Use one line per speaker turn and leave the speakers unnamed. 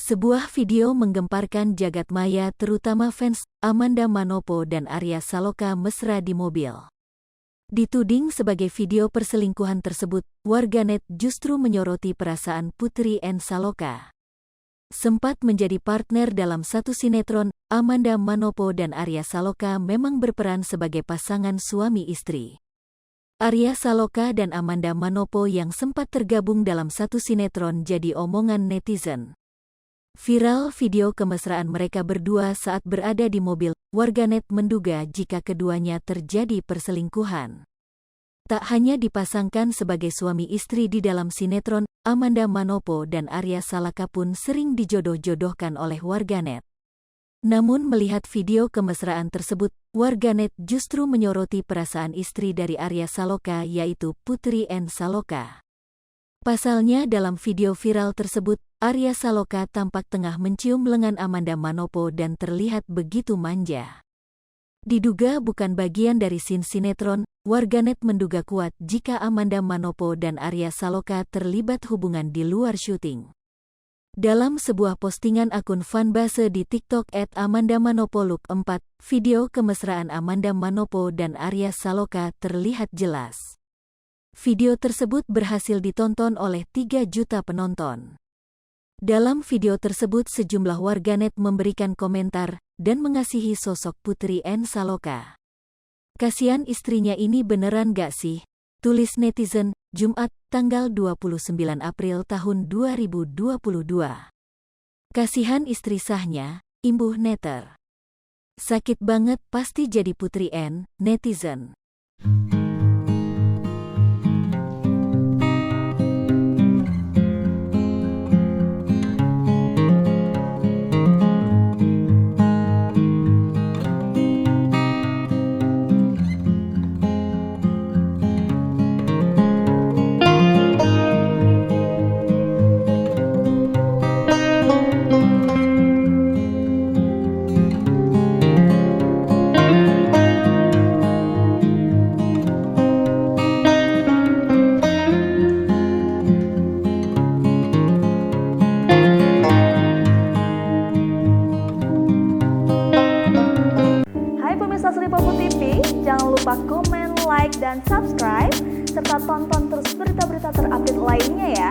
Sebuah video menggemparkan jagat maya terutama fans Amanda Manopo dan Arya Saloka mesra di mobil. Dituding sebagai video perselingkuhan tersebut, warganet justru menyoroti perasaan Putri N. Saloka. Sempat menjadi partner dalam satu sinetron, Amanda Manopo dan Arya Saloka memang berperan sebagai pasangan suami istri. Arya Saloka dan Amanda Manopo yang sempat tergabung dalam satu sinetron jadi omongan netizen. Viral video kemesraan mereka berdua saat berada di mobil, warganet menduga jika keduanya terjadi perselingkuhan. Tak hanya dipasangkan sebagai suami istri di dalam sinetron, Amanda Manopo dan Arya Saloka pun sering dijodoh-jodohkan oleh warganet. Namun melihat video kemesraan tersebut, warganet justru menyoroti perasaan istri dari Arya Saloka yaitu Putri N. Saloka. Pasalnya dalam video viral tersebut, Arya Saloka tampak tengah mencium lengan Amanda Manopo dan terlihat begitu manja. Diduga bukan bagian dari scene sinetron, warganet menduga kuat jika Amanda Manopo dan Arya Saloka terlibat hubungan di luar syuting. Dalam sebuah postingan akun fanbase di TikTok @AmandaManopoLook4, video kemesraan Amanda Manopo dan Arya Saloka terlihat jelas. Video tersebut berhasil ditonton oleh 3 juta penonton. Dalam video tersebut sejumlah warganet memberikan komentar dan mengasihi sosok Putri N. Saloka. "Kasihan istrinya ini beneran gak sih?" tulis netizen, Jumat, tanggal 29 April tahun 2022. "Kasihan istri sahnya," imbuh netter. "Sakit banget pasti jadi Putri N," netizen.
Popo TV, jangan lupa komen, like, dan subscribe, serta tonton terus berita-berita terupdate lainnya ya.